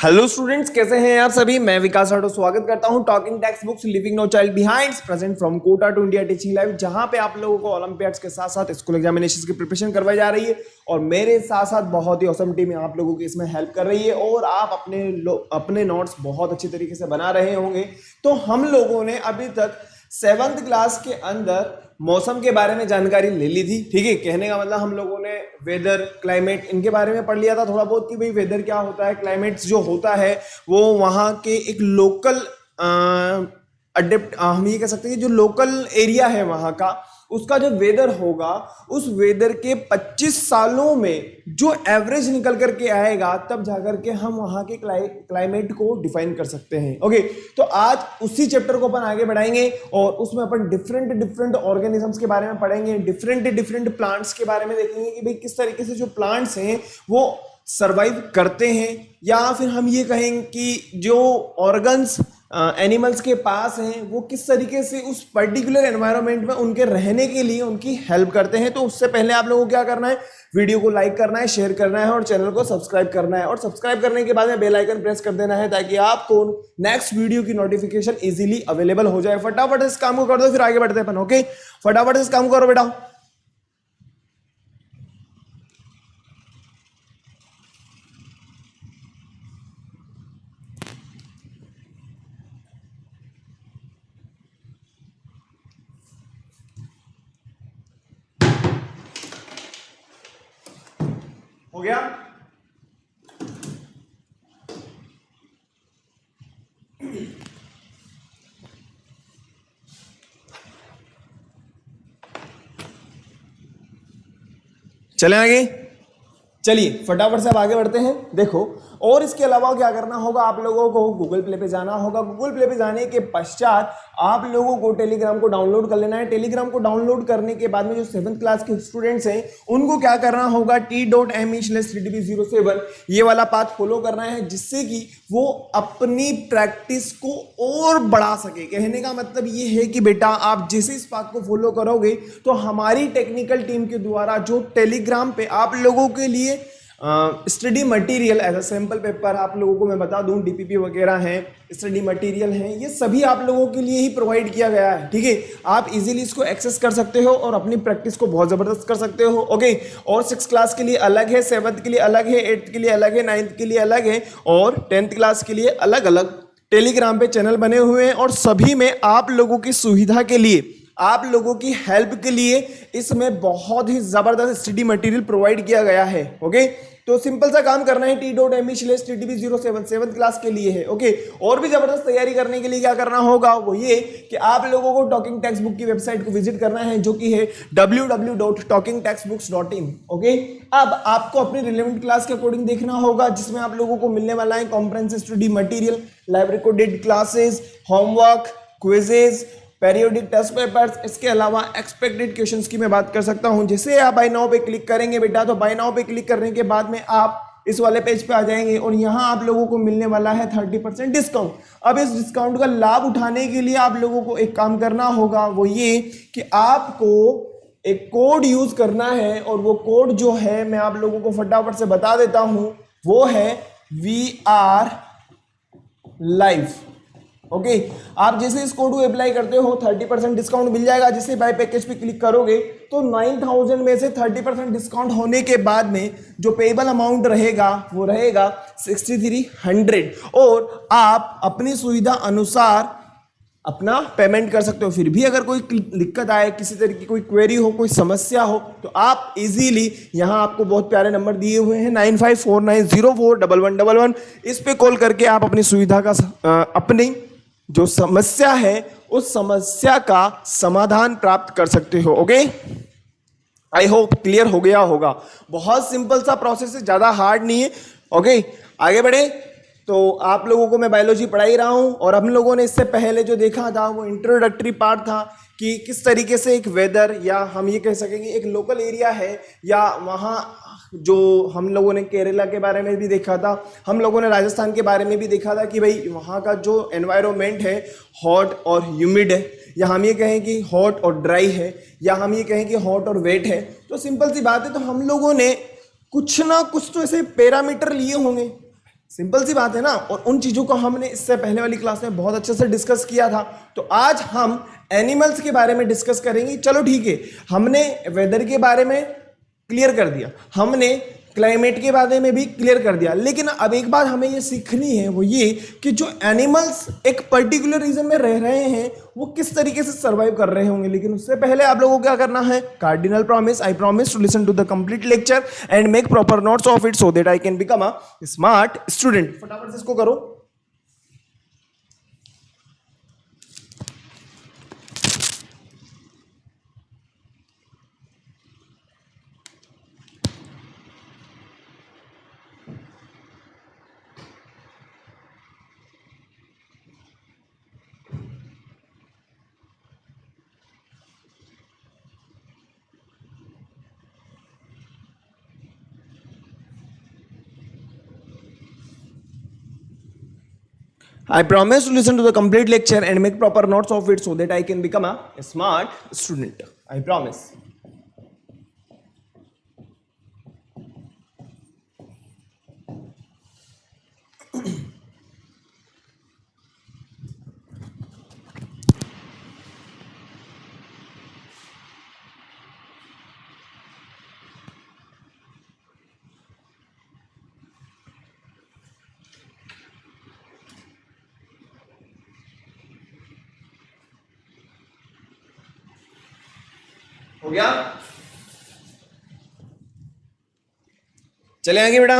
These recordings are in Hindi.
हेलो स्टूडेंट्स, कैसे हैं आप सभी। मैं विकास राठौर स्वागत करता हूं talking textbooks living no child behind present from Kota to India teaching live, जहां पे आप लोगों को ओलंपियाड्स के साथ साथ स्कूल एग्जामिनेशंस की प्रिपरेशन करवाई जा रही है और मेरे साथ साथ बहुत ही औसम टीम आप लोगों की इसमें हेल्प कर रही है और आप अपने नोट्स बहुत अच्छी तरीके से बना रहे होंगे। तो हम लोगों ने अभी तक 7th क्लास के अंदर मौसम के बारे में जानकारी ले ली थी। ठीक है, कहने का मतलब हम लोगों ने वेदर, क्लाइमेट इनके बारे में पढ़ लिया था थोड़ा बहुत कि भाई वेदर क्या होता है, क्लाइमेट जो होता है वो वहाँ के एक लोकल अडेप्ट हम ये कह सकते हैं कि जो लोकल एरिया है वहाँ का, उसका जो वेदर होगा उस वेदर के 25 सालों में जो एवरेज निकल करके आएगा तब जाकर के हम वहाँ के क्लाइमेट को डिफाइन कर सकते हैं। ओके, तो आज उसी चैप्टर को अपन आगे बढ़ाएंगे और उसमें अपन डिफरेंट ऑर्गेनिजम्स के बारे में पढ़ेंगे, डिफरेंट प्लांट्स के बारे में देखेंगे कि भाई किस तरीके से जो प्लांट्स हैं वो सर्वाइव करते हैं, या फिर हम ये कहें कि जो ऑर्गन्स एनिमल्स के पास हैं वो किस तरीके से उस पर्टिकुलर एनवायरनमेंट में उनके रहने के लिए उनकी हेल्प करते हैं। तो उससे पहले आप लोगों को क्या करना है, वीडियो को लाइक करना है, शेयर करना है और चैनल को सब्सक्राइब करना है। और सब्सक्राइब करने के बाद में बेल आइकन प्रेस कर देना है ताकि आपको नेक्स्ट वीडियो की नोटिफिकेशन इजीली अवेलेबल हो जाए। फटाफट इस काम को कर दो, फिर आगे बढ़ते हैं अपन। ओके, फटाफट इस काम करो बेटा। हो गया? चलें आगे, चलिए फटाफट से अब आगे बढ़ते हैं। देखो, और इसके अलावा क्या करना होगा, आप लोगों को गूगल प्ले पे जाना होगा। गूगल प्ले पे जाने के पश्चात आप लोगों को टेलीग्राम को डाउनलोड कर लेना है। टेलीग्राम को डाउनलोड करने के बाद में जो 7th क्लास के स्टूडेंट्स हैं उनको क्या करना होगा, t.me/3db07 ये वाला पाथ फॉलो करना है, जिससे कि वो अपनी प्रैक्टिस को और बढ़ा सके। कहने का मतलब ये है कि बेटा आप जैसे इस पाथ को फॉलो करोगे तो हमारी टेक्निकल टीम के द्वारा जो टेलीग्राम पे आप लोगों के लिए study material as a sample paper, आप लोगों को मैं बता दूं डीपीपी वगैरह हैं, स्टडी मटेरियल हैं, ये सभी आप लोगों के लिए ही प्रोवाइड किया गया है। ठीक है, आप इजीली इसको एक्सेस कर सकते हो और अपनी प्रैक्टिस को बहुत ज़बरदस्त कर सकते हो। ओके, और 6th क्लास के लिए अलग है, 7th के लिए अलग है, 8th के लिए अलग है, 9th के लिए अलग है और 10th क्लास के लिए अलग अलग टेलीग्राम पे चैनल बने हुए हैं। और सभी में आप लोगों की सुविधा के लिए, आप लोगों की हेल्प के लिए इसमें बहुत ही जबरदस्त स्टडी मटेरियल प्रोवाइड किया गया है। ओके, तो सिंपल सा काम करना है, t.me/3db07 7th क्लास के लिए है। ओके, और भी जबरदस्त तैयारी करने के लिए क्या करना होगा, वो ये कि आप लोगों को टॉकिंग टेक्स्ट बुक की वेबसाइट को विजिट करना है, जो कि है www.talkingtextbooks.in। ओके, अब आपको अपनी रिलेवेंट क्लास के अकॉर्डिंग देखना होगा, जिसमें आप लोगों को मिलने वाला है comprehensive study material, live recorded classes, homework, quizzes, periodic test papers. इसके अलावा एक्सपेक्टेड क्वेश्चंस की मैं बात कर सकता हूं। जैसे आप बाय नाउ पे क्लिक करेंगे बेटा, तो बाय नाउ पे क्लिक करने के बाद में आप इस वाले पेज पे आ जाएंगे और यहां आप लोगों को मिलने वाला है 30% डिस्काउंट। अब इस डिस्काउंट का लाभ उठाने के लिए आप लोगों को एक काम करना होगा, वो ये कि आपको एक कोड यूज करना है और वो कोड जो है मैं आप लोगों को फटाफट से बता देता हूं, वो है VR लाइव। ओके, आप जैसे इस कोड को अप्लाई करते हो 30% डिस्काउंट मिल जाएगा। जैसे बाय पैकेज पे क्लिक करोगे तो 9000 में से 30% डिस्काउंट होने के बाद में जो पेबल अमाउंट रहेगा वो रहेगा 6300 और आप अपनी सुविधा अनुसार अपना पेमेंट कर सकते हो। फिर भी अगर कोई दिक्कत आए, किसी तरह की कोई क्वेरी हो, कोई समस्या हो, तो आप इजीली यहाँ आपको बहुत प्यारे नंबर दिए हुए हैं 9549041111, इस पे कॉल करके आप अपनी सुविधा का अपनी जो समस्या है उस समस्या का समाधान प्राप्त कर सकते हो। ओके, आई होप क्लियर हो गया होगा। बहुत सिंपल सा प्रोसेस है, ज्यादा हार्ड नहीं है। ओके, आगे बढ़े। तो आप लोगों को मैं बायोलॉजी पढ़ा ही रहा हूं और हम लोगों ने इससे पहले जो देखा था वो इंट्रोडक्टरी पार्ट था कि किस तरीके से एक वेदर, या हम ये कह सकेंगे एक लोकल एरिया है, या वहाँ जो हम लोगों ने केरला के बारे में भी देखा था, हम लोगों ने राजस्थान के बारे में भी देखा था कि भाई वहाँ का जो एनवायरनमेंट है हॉट और ह्यूमिड है, या हम ये कहें कि हॉट और ड्राई है, या हम ये कहें कि हॉट और वेट है। तो सिंपल सी बात है, तो हम लोगों ने कुछ ना कुछ तो ऐसे पैरामीटर लिए होंगे सिंपल सी बात है ना। और उन चीजों को हमने इससे पहले वाली क्लास में बहुत अच्छे से डिस्कस किया था। तो आज हम एनिमल्स के बारे में डिस्कस करेंगे। चलो ठीक है, हमने वेदर के बारे में क्लियर कर दिया, हमने क्लाइमेट के बारे में भी क्लियर कर दिया, लेकिन अब एक बात हमें ये सीखनी है, वो ये कि जो एनिमल्स एक पर्टिकुलर रीजन में रह रहे हैं वो किस तरीके से सर्वाइव कर रहे होंगे। लेकिन उससे पहले आप लोगों को क्या करना है, cardinal promise, I promise to listen to the complete lecture and make proper notes of it so that I can become a smart student. फटाफट से इसको करो। I promise to listen to the complete lecture and make proper notes of it so that I can become a smart student. I promise. हो गया? चले आगे बेटा,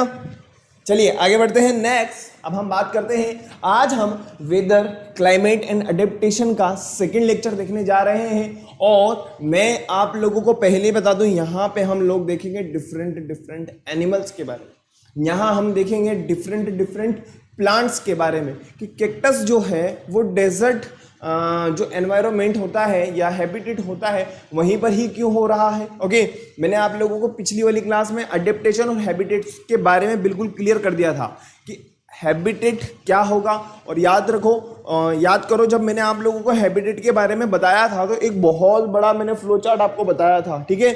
चलिए आगे बढ़ते हैं। नेक्स्ट अब हम बात करते हैं, आज हम वेदर, क्लाइमेट एंड अडेप्टेशन का सेकंड लेक्चर देखने जा रहे हैं। और मैं आप लोगों को पहले ही बता दूं, यहाँ पे हम लोग देखेंगे डिफरेंट एनिमल्स के बारे में, यहाँ हम देखेंगे डिफरेंट प्लांट्स के बारे में कि कैक्टस जो है वो डेजर्ट जो एनवायरनमेंट होता है या हैबिटेट होता है वहीं पर ही क्यों हो रहा है। ओके, मैंने आप लोगों को पिछली वाली क्लास में अडेप्टेशन और हैबिटेट्स के बारे में बिल्कुल क्लियर कर दिया था कि हैबिटेट क्या होगा। और याद रखो, याद करो, जब मैंने आप लोगों को हैबिटेट के बारे में बताया था तो एक बहुत बड़ा मैंने फ्लो चार्ट आपको बताया था, ठीक है,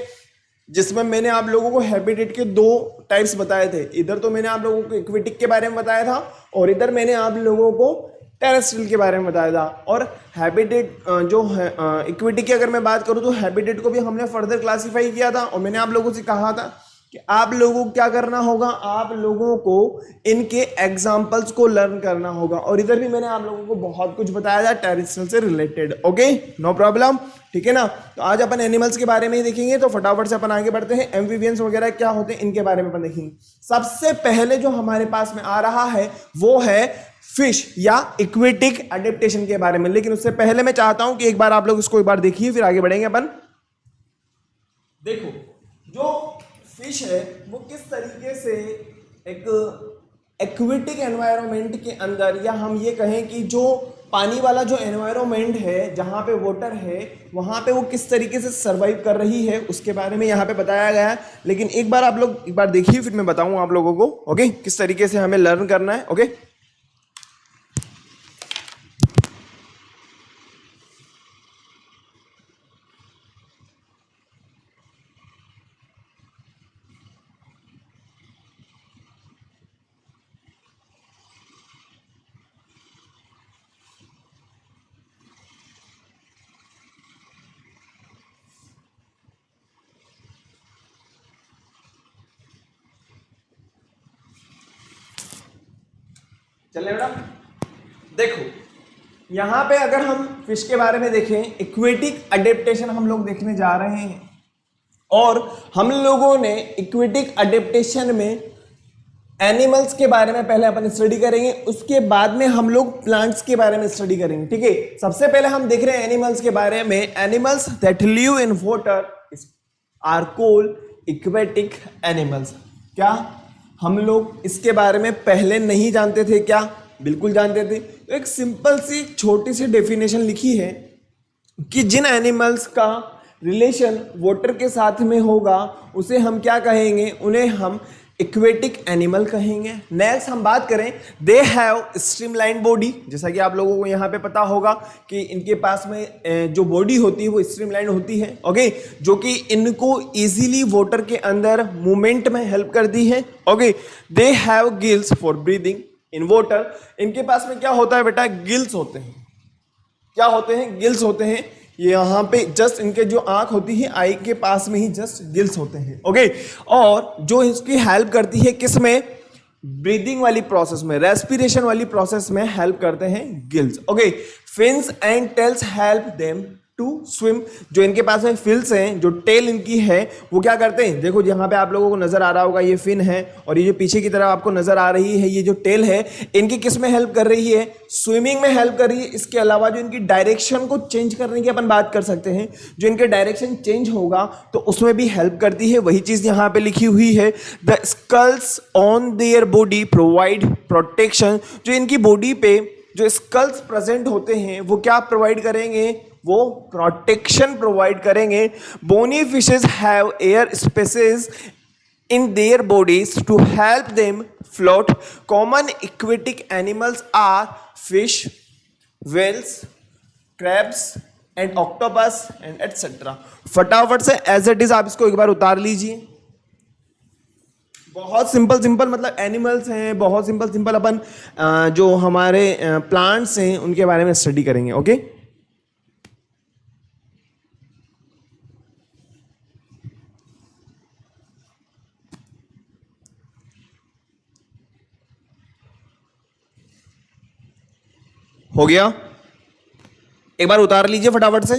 जिसमें मैंने आप लोगों को हैबिटेट के दो टाइप्स बताए थे। इधर तो मैंने आप लोगों को एक्वेटिक के बारे में बताया था और इधर मैंने आप लोगों को टेरेस्ट्रियल के बारे में बताया था। और हैबिटेट जो है इक्विटी की अगर मैं बात करूं तो हैबिटेट को भी हमने फर्दर क्लासिफाई किया था और मैंने आप लोगों से कहा था कि आप लोगों को क्या करना होगा, आप लोगों को इनके एग्जाम्पल्स को लर्न करना होगा। और इधर भी मैंने आप लोगों को बहुत कुछ बताया था टेरेस्ट्रियल से रिलेटेड। ओके, नो प्रॉब्लम, ठीक है ना। तो आज अपन एनिमल्स के बारे में ही देखेंगे, तो फटाफट से अपन आगे बढ़ते हैं। एम्फीबियंस वगैरह क्या होते हैं इनके बारे में अपन देखेंगे। सबसे पहले जो हमारे पास में आ रहा है वो है फिश या इक्वेटिक एडेप्टेशन के बारे में। लेकिन उससे पहले मैं चाहता हूं कि एक बार आप लोग इसको एक बार देखिए, फिर आगे बढ़ेंगे अपन। देखो, जो फिश है वो किस तरीके से एक एक्वेटिक एनवायरनमेंट के अंदर, या हम ये कहें कि जो पानी वाला जो एनवायरनमेंट है जहाँ पे वाटर है वहाँ पे वो किस तरीके से सर्वाइव कर रही है उसके बारे में यहाँ पे बताया गया है। लेकिन एक बार आप लोग एक बार देखिए, फिर मैं बताऊँ आप लोगों को, ओके, किस तरीके से हमें लर्न करना है। ओके, चलिए बेटा, देखो यहाँ पे अगर हम फिश के बारे में देखें, इक्वेटिक अडेप्टेशन हम लोग देखने जा रहे हैं। और हम लोगों ने इक्वेटिक अडेप्टेशन में एनिमल्स के बारे में पहले अपन स्टडी करेंगे, उसके बाद में हम लोग प्लांट्स के बारे में स्टडी करेंगे, ठीक है। सबसे पहले हम देख रहे हैं एनिमल्स के बारे में। Animals that live in water are called aquatic animals. क्या हम लोग इसके बारे में पहले नहीं जानते थे क्या? बिल्कुल जानते थे। तो एक सिंपल सी छोटी सी डेफिनेशन लिखी है कि जिन एनिमल्स का रिलेशन वाटर के साथ में होगा उसे हम क्या कहेंगे, उन्हें हम इक्वेटिक एनिमल कहेंगे। नेक्स्ट हम बात करें, दे हैव स्ट्रीमलाइन बॉडी, जैसा कि आप लोगों को यहाँ पे पता होगा कि इनके पास में जो बॉडी होती है वो स्ट्रीमलाइन होती है, ओके, जो कि इनको इजीली वाटर के अंदर मूवमेंट में हेल्प करती है, okay. They have gills for breathing in water, इनके पास में क्या होता है बेटा, गिल्स होते हैं। क्या होते हैं? गिल्स होते हैं। ये यहाँ पे जस्ट इनके जो आंख होती है, आई के पास में ही जस्ट गिल्स होते हैं, ओके। और जो इसकी हेल्प करती है किस में, ब्रीदिंग वाली प्रोसेस में, रेस्पिरेशन वाली प्रोसेस में हेल्प करते हैं gills, okay. Fins and tails help them to swim, जो इनके पास में फिल्स हैं, जो टेल इनकी है वो क्या करते हैं, देखो यहाँ पे आप लोगों को नजर आ रहा होगा ये फिन है, और ये जो पीछे की तरफ आपको नजर आ रही है ये जो टेल है, इनकी किस में हेल्प कर रही है, स्विमिंग में हेल्प कर रही है। इसके अलावा जो इनकी डायरेक्शन को चेंज करने की अपन बात कर सकते हैं, जो इनके डायरेक्शन चेंज होगा तो उसमें भी हेल्प करती है, वही चीज यहाँ पे लिखी हुई है। The skulls on their body provide protection, जो इनकी बॉडी पे जो स्कल्स प्रेजेंट होते हैं वो क्या प्रोवाइड करेंगे, वो प्रोटेक्शन प्रोवाइड करेंगे। Bony fishes have air spaces in their bodies to help them float. Common aquatic animals are fish, whales, crabs and octopus and etcetera. फटाफट से एज इट इज आप इसको एक बार उतार लीजिए। बहुत सिंपल सिंपल मतलब एनिमल्स हैं, बहुत सिंपल सिंपल अपन जो हमारे प्लांट्स हैं उनके बारे में स्टडी करेंगे, ओके। हो गया, एक बार उतार लीजिए फटाफट से।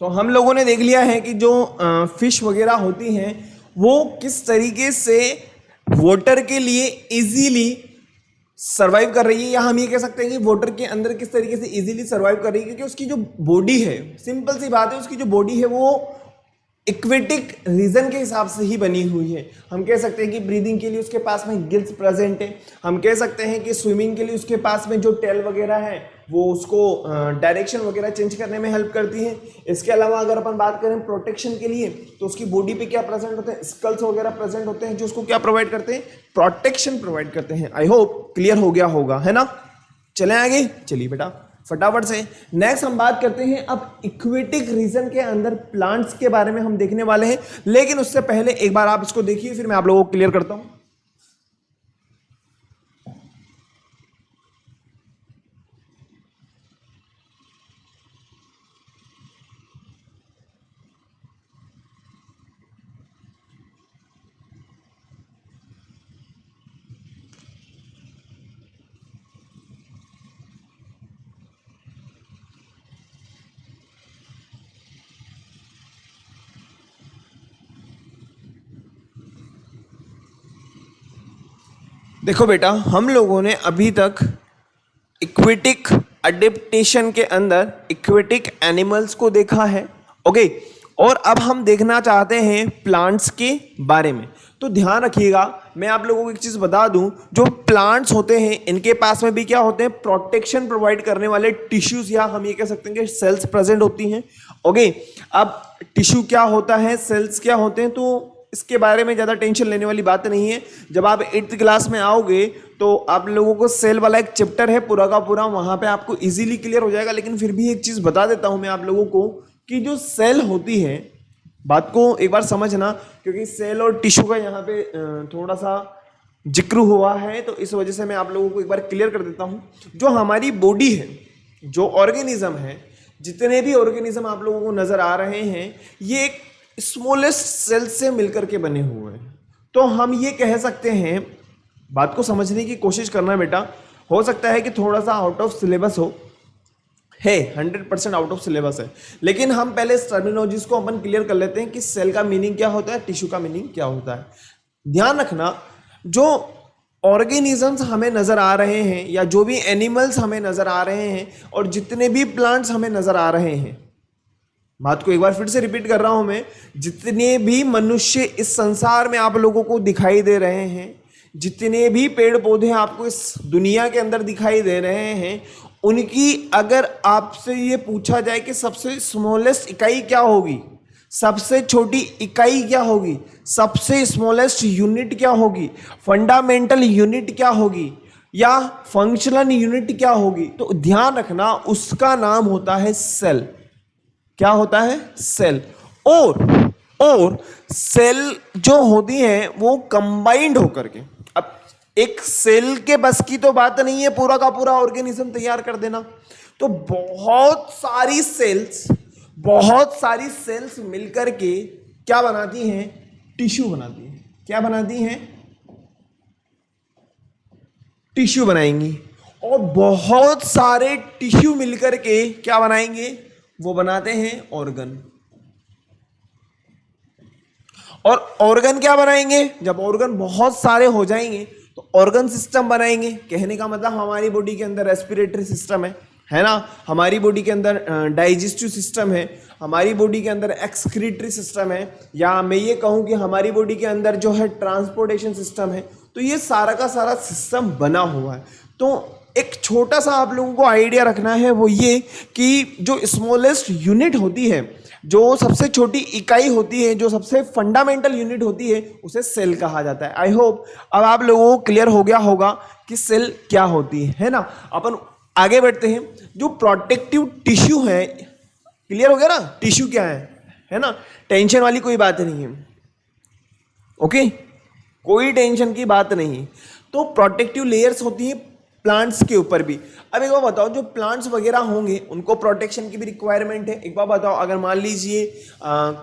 तो हम लोगों ने देख लिया है कि जो फिश वगैरह होती हैं वो किस तरीके से वाटर के लिए इजीली सरवाइव कर रही है, या हम ये कह सकते हैं कि वाटर के अंदर किस तरीके से इजीली सरवाइव कर रही है, क्योंकि उसकी जो बॉडी है, सिंपल सी बात है, उसकी जो बॉडी है वो इक्वेटिक रीजन के हिसाब से ही बनी हुई है। हम कह सकते हैं कि ब्रीदिंग के लिए उसके पास में गिल्स प्रेजेंट है, हम कह सकते हैं कि स्विमिंग के लिए उसके पास में जो टेल वगैरह है वो उसको डायरेक्शन वगैरह चेंज करने में हेल्प करती है। इसके अलावा अगर अपन बात करें प्रोटेक्शन के लिए, तो उसकी बॉडी पे क्या प्रेजेंट होते हैं, स्कल्स वगैरह प्रेजेंट होते हैं, जो उसको क्या प्रोवाइड करते हैं, प्रोटेक्शन प्रोवाइड करते हैं। आई होप क्लियर हो गया होगा, है ना। चले आगे, चलिए बेटा फटाफट से। नेक्स्ट हम बात करते हैं अब इक्वेटिक रीजन के अंदर प्लांट्स के बारे में हम देखने वाले हैं, लेकिन उससे पहले एक बार आप इसको देखिए, फिर मैं आप लोगों को क्लियर करता हूं। देखो बेटा, हम लोगों ने अभी तक इक्वेटिक अडेप्टेशन के अंदर इक्वेटिक एनिमल्स को देखा है, ओके। और अब हम देखना चाहते हैं प्लांट्स के बारे में। तो ध्यान रखिएगा, मैं आप लोगों को एक चीज़ बता दूं, जो प्लांट्स होते हैं इनके पास में भी क्या होते हैं, प्रोटेक्शन प्रोवाइड करने वाले टिश्यूज, या हम ये कह सकते हैं कि सेल्स प्रेजेंट होती हैं, ओके। अब टिश्यू क्या होता है, सेल्स क्या होते हैं, तो इसके बारे में ज़्यादा टेंशन लेने वाली बात नहीं है। जब आप 8th क्लास में आओगे तो आप लोगों को सेल वाला एक चैप्टर है पूरा का पूरा, वहाँ पे आपको इजीली क्लियर हो जाएगा। लेकिन फिर भी एक चीज़ बता देता हूँ मैं आप लोगों को कि जो सेल होती है, बात को एक बार समझना, क्योंकि सेल और टिश्यू का यहाँ पे थोड़ा सा जिक्र हुआ है, तो इस वजह से मैं आप लोगों को एक बार क्लियर कर देता हूँ। जो हमारी बॉडी है, जो ऑर्गेनिज्म है, जितने भी ऑर्गेनिज्म आप लोगों को नज़र आ रहे हैं, ये एक स्मॉलेस्ट सेल से मिलकर के बने हुए हैं। तो हम ये कह सकते हैं, बात को समझने की कोशिश करना बेटा, हो सकता है कि थोड़ा सा आउट ऑफ सिलेबस हो, है 100% आउट ऑफ सिलेबस है, लेकिन हम पहले इस टर्मिनोलॉजीज को अपन क्लियर कर लेते हैं कि सेल का मीनिंग क्या होता है, टिश्यू का मीनिंग क्या होता है। ध्यान रखना, जो ऑर्गेनिजम्स हमें नजर आ रहे हैं, या जो भी एनिमल्स हमें नजर आ रहे हैं, और जितने भी प्लांट्स हमें नजर आ रहे हैं, बात को एक बार फिर से रिपीट कर रहा हूं मैं, जितने भी मनुष्य इस संसार में आप लोगों को दिखाई दे रहे हैं, जितने भी पेड़ पौधे आपको इस दुनिया के अंदर दिखाई दे रहे हैं, उनकी अगर आपसे ये पूछा जाए कि सबसे स्मॉलेस्ट इकाई क्या होगी, सबसे छोटी इकाई क्या होगी, सबसे स्मॉलेस्ट यूनिट क्या होगी, फंडामेंटल यूनिट क्या होगी, या फंक्शनल यूनिट क्या होगी, तो ध्यान रखना उसका नाम होता है सेल। क्या होता है? सेल। और सेल जो होती है वो कंबाइंड होकर के, अब एक सेल के बस की तो बात नहीं है पूरा का पूरा ऑर्गेनिज्म तैयार कर देना, तो बहुत सारी सेल्स मिलकर के क्या बनाती हैं? टिश्यू बनाती हैं। क्या बनाती हैं? टिश्यू बनाएंगी। और बहुत सारे टिश्यू मिलकर के क्या बनाएंगे? वो बनाते हैं ऑर्गन। और ऑर्गन क्या बनाएंगे? जब ऑर्गन बहुत सारे हो जाएंगे तो ऑर्गन सिस्टम बनाएंगे। कहने का मतलब हमारी बॉडी के अंदर रेस्पिरेटरी सिस्टम है ना, हमारी बॉडी के अंदर डाइजेस्टिव सिस्टम है, हमारी बॉडी के अंदर एक्सक्रीटरी सिस्टम है, या मैं ये कहूँ कि हमारी बॉडी के अंदर जो है ट्रांसपोर्टेशन सिस्टम है। तो ये सारा का सारा सिस्टम बना हुआ है। तो एक छोटा सा आप लोगों को आइडिया रखना है, वो ये कि जो स्मॉलेस्ट यूनिट होती है, जो सबसे छोटी इकाई होती है, जो सबसे फंडामेंटल यूनिट होती है, उसे सेल कहा जाता है। आई होप अब आप लोगों को क्लियर हो गया होगा कि सेल क्या होती है ना। अपन आगे बढ़ते हैं। जो प्रोटेक्टिव टिश्यू है, क्लियर हो गया ना, टिश्यू क्या है ना, टेंशन वाली कोई बात नहीं है। ओके, कोई टेंशन की बात नहीं। तो प्रोटेक्टिव लेयर्स होती हैं प्लांट्स के ऊपर भी। अब एक बार बताओ, जो प्लांट्स वगैरह होंगे उनको प्रोटेक्शन की भी रिक्वायरमेंट है। एक बार बताओ, अगर मान लीजिए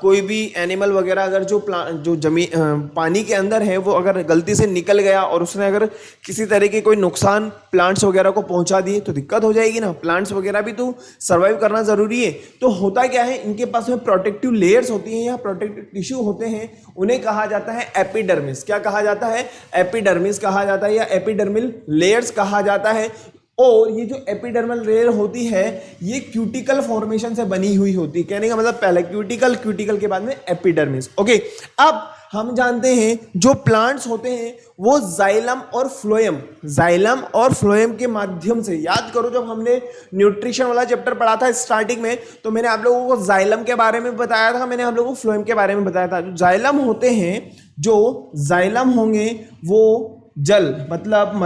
कोई भी एनिमल वगैरह अगर जो जमीन पानी के अंदर है, वो अगर गलती से निकल गया और उसने अगर किसी तरह के कोई नुकसान प्लांट्स वगैरह को पहुंचा दिए तो दिक्कत हो जाएगी ना। प्लांट्स वगैरह भी तो सर्वाइव करना जरूरी है। तो होता क्या है, इनके पास में प्रोटेक्टिव लेयर्स होती हैं या प्रोटेक्टिव टिश्यू होते हैं, उन्हें कहा जाता है एपिडर्मिस। क्या कहा जाता है? एपिडर्मिस कहा जाता है या एपिडर्मिल लेयर्स कहा जाता है। और ये जो एपिडर्मल लेयर होती है, ये क्यूटिकल फॉर्मेशन से बनी हुई होती है। कहने का मतलब पहले क्यूटिकल के बाद में एपिडर्मिस। ओके, अब हम जानते हैं जो प्लांट्स होते हैं वो जाइलम और फ्लोएम के माध्यम से, याद करो जब हमने न्यूट्रिशन वाला चैप्टर पढ़ा था स्टार्टिंग में, तो मैंने आप लोगों को जाइलम के बारे में बताया था, मैंने आप लोगों को फ्लोएम के बारे में बताया था। जो जाइलम होते हैं, जो जाइलम होंगे वो जल मतलब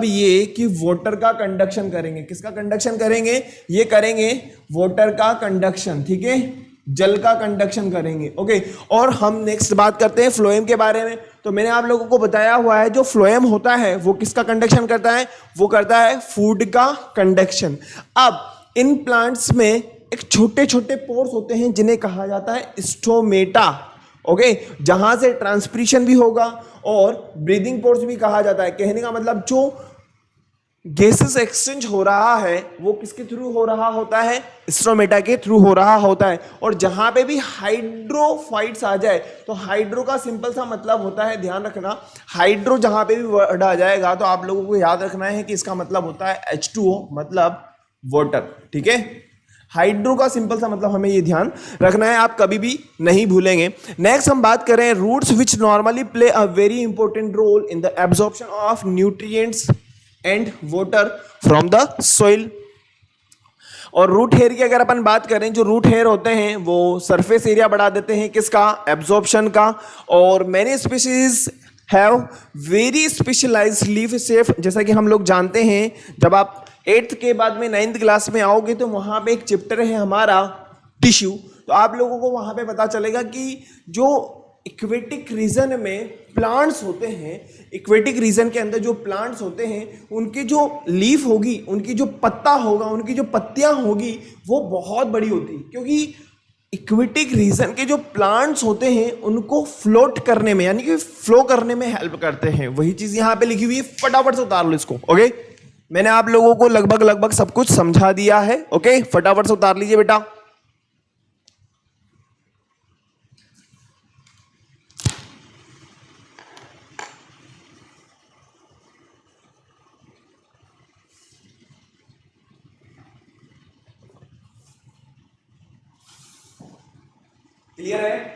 ये कि वाटर का कंडक्शन करेंगे। किसका कंडक्शन करेंगे? ये करेंगे वाटर का कंडक्शन, ठीक है, जल का कंडक्शन करेंगे। ओके, और हम नेक्स्ट बात करते हैं फ्लोएम के बारे में। तो मैंने आप लोगों को बताया हुआ है, जो फ्लोएम होता है वो किसका कंडक्शन करता है? वो करता है फूड का कंडक्शन। अब इन प्लांट्स में एक छोटे छोटे पोर्स होते हैं जिन्हें कहा जाता है स्टोमेटा। ओके, जहां से ट्रांसपिरेशन भी होगा और ब्रीदिंग पोर्स भी कहा जाता है। कहने का मतलब जो गैसेस एक्सचेंज हो रहा है वो किसके थ्रू हो रहा होता है? स्टोमेटा के थ्रू हो रहा होता है। और जहां पे भी हाइड्रोफाइट्स आ जाए, तो हाइड्रो का सिंपल सा मतलब होता है, ध्यान रखना, हाइड्रो जहां पे भी वर्ड आ जाएगा तो आप लोगों को याद रखना है कि इसका मतलब होता है H2O, मतलब वाटर। ठीक है, हाइड्रो का सिंपल सा मतलब हमें ये ध्यान रखना है, आप कभी भी नहीं भूलेंगे। नेक्स्ट हम बात करें roots which normally play a very important role in the absorption of nutrients and water from the soil. और रूट हेयर की अगर अपन बात करें, जो रूट हेयर होते हैं वो सरफेस एरिया बढ़ा देते हैं, किसका? एब्जॉर्प्शन का। और many species have very specialised leaf shape. जैसा कि हम लोग जानते हैं, जब आप 8th के बाद में 9th क्लास में आओगे तो वहां पे एक चैप्टर है हमारा टिश्यू, तो आप लोगों को वहां पे पता चलेगा कि जो इक्वेटिक रीजन में प्लांट्स होते हैं, इक्वेटिक रीजन के अंदर जो प्लांट्स होते हैं, उनकी जो लीफ होगी, उनकी जो पत्ता होगा, उनकी जो पत्तियां होगी, वो बहुत बड़ी होती, क्योंकि इक्वेटिक रीजन के जो प्लांट्स होते हैं उनको फ्लोट करने में, यानी कि फ्लो करने में हेल्प करते हैं। वही चीज यहां पे लिखी हुई है, फटाफट से उतार लो इसको। ओके, मैंने आप लोगों को लगभग सब कुछ समझा दिया है। ओके, फटाफट से उतार लीजिए बेटा। क्लियर है?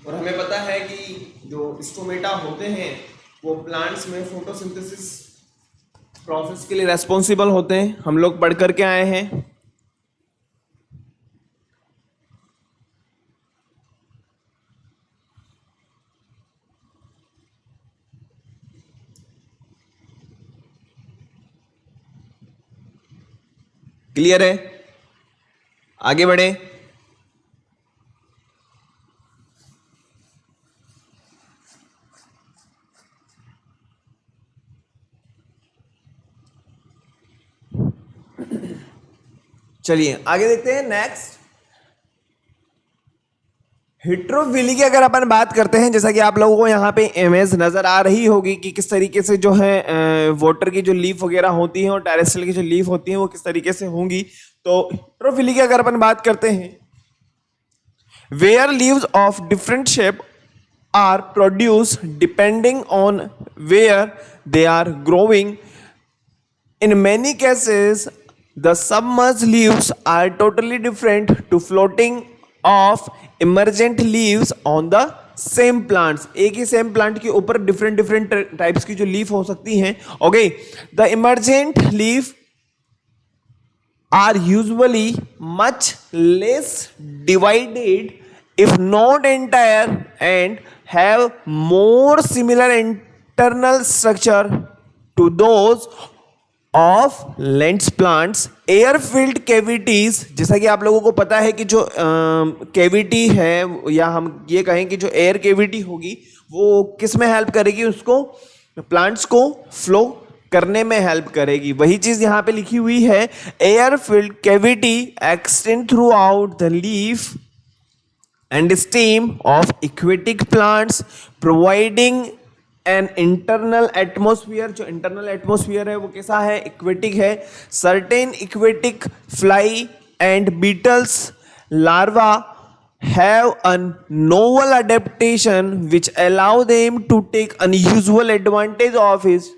और हमें पता है कि जो स्टोमेटा होते हैं वो प्लांट्स में फोटोसिंथेसिस प्रोसेस के लिए रेस्पॉन्सिबल होते हैं, हम लोग पढ़ करके आए हैं। क्लियर है? आगे बढ़े। चलिए आगे देखते हैं। नेक्स्ट, हिट्रोफिली की अगर अपन बात करते हैं, जैसा कि आप लोगों को यहाँ पे इमेज नजर आ रही होगी कि किस तरीके से जो है वाटर की जो लीफ वगैरह होती हैं और टेरेस्ट्रियल की जो लीफ होती हैं वो किस तरीके से होंगी। तो हिट्रोफिली की अगर अपन बात करते हैं, where leaves of different shape are produce depending on where they are growing. In many cases, the submerged leaves are totally different to floating of emergent leaves on the same plants. एक ही सेम प्लांट के ऊपर डिफरेंट डिफरेंट टाइप्स की जो लीफ हो सकती हैं. Okay, the emergent leaf are usually much less divided, if not entire, and have more similar internal structure to those of lens plants. Air filled cavities, जैसा कि आप लोगों को पता है कि जो कैविटी है या हम ये कहें कि जो एयर कैविटी होगी वो किस में हेल्प करेगी, उसको प्लांट्स को फ्लो करने में हेल्प करेगी. वही चीज यहाँ पे लिखी हुई है. Air filled cavity extend throughout the leaf and stem of aquatic plants providing an internal atmosphere. जो इंटरनल एटमोस्फियर है वो कैसा है, इक्वेटिक है. Certain aquatic fly and beetles larva have a novel adaptation which allow them to take unusual advantage of it.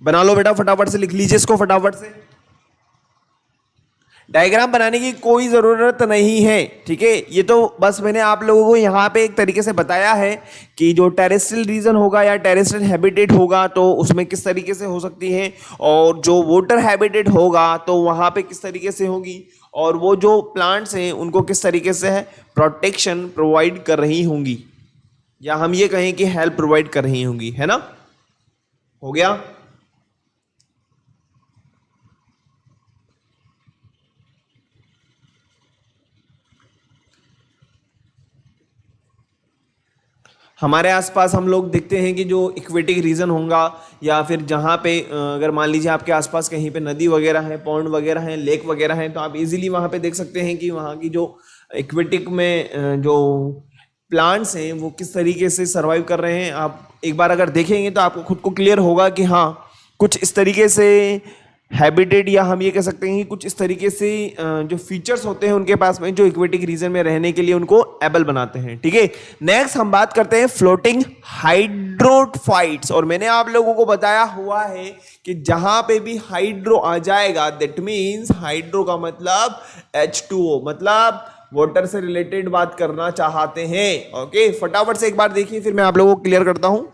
बना लो बेटा, फटाफट से लिख लीजिए इसको, फटाफट से. डायग्राम बनाने की कोई ज़रूरत नहीं है, ठीक है. ये तो बस मैंने आप लोगों को यहाँ पे एक तरीके से बताया है कि जो टेरेस्ट्रियल रीजन होगा या टेरेस्ट्रियल हैबिटेट होगा तो उसमें किस तरीके से हो सकती है, और जो वाटर हैबिटेट होगा तो वहाँ पे किस तरीके से होगी, और वो जो प्लांट्स हैं उनको किस तरीके से है प्रोटेक्शन प्रोवाइड कर रही होंगी, या हम ये कहें कि हेल्प प्रोवाइड कर रही होंगी. है ना? हो गया. हमारे आसपास हम लोग देखते हैं कि जो इक्वेटिक रीजन होगा या फिर जहाँ पे अगर मान लीजिए आपके आसपास कहीं पे नदी वगैरह है, पॉन्ड वगैरह है, लेक वगैरह है, तो आप इजीली वहाँ पे देख सकते हैं कि वहाँ की जो इक्वेटिक में जो प्लांट्स हैं वो किस तरीके से सर्वाइव कर रहे हैं. आप एक बार अगर देखेंगे तो आपको खुद को क्लियर होगा कि हाँ कुछ इस तरीके से हैबिटेट, या हम ये कह सकते हैं कि कुछ इस तरीके से जो फीचर्स होते हैं उनके पास में जो इक्वेटिक रीजन में रहने के लिए उनको एबल बनाते हैं. ठीक है. नेक्स्ट हम बात करते हैं फ्लोटिंग हाइड्रोफाइट्स. और मैंने आप लोगों को बताया हुआ है कि जहां पे भी हाइड्रो आ जाएगा दैट मीन्स हाइड्रो का मतलब H2O, मतलब वाटर से रिलेटेड बात करना चाहते हैं. ओके, फटाफट से एक बार देखिए फिर मैं आप लोगों को क्लियर करता हूं.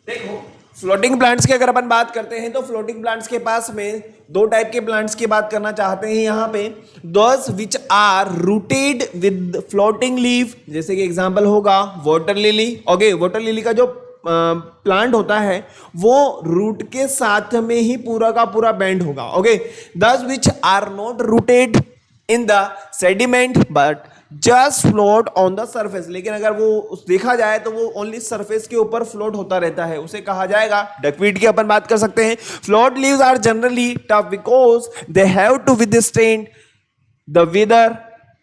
देखो, फ्लोटिंग प्लांट्स की अगर अपन बात करते हैं तो फ्लोटिंग प्लांट्स के पास में दो टाइप के प्लांट्स की बात करना चाहते हैं यहाँ पे, those which are rooted with floating leaf, जैसे कि एग्जांपल होगा water lily. Okay, water lily का जो प्लांट होता है वो रूट के साथ में ही पूरा का पूरा बैंड होगा। Okay, those which are not rooted in the sediment but just float on the surface, लेकिन अगर वो देखा जाए तो वो ओनली सरफेस के ऊपर फ्लोट होता रहता है, उसे कहा जाएगा डकवीड की अपन बात कर सकते हैं। Float leaves are generally tough because they have to withstand the weather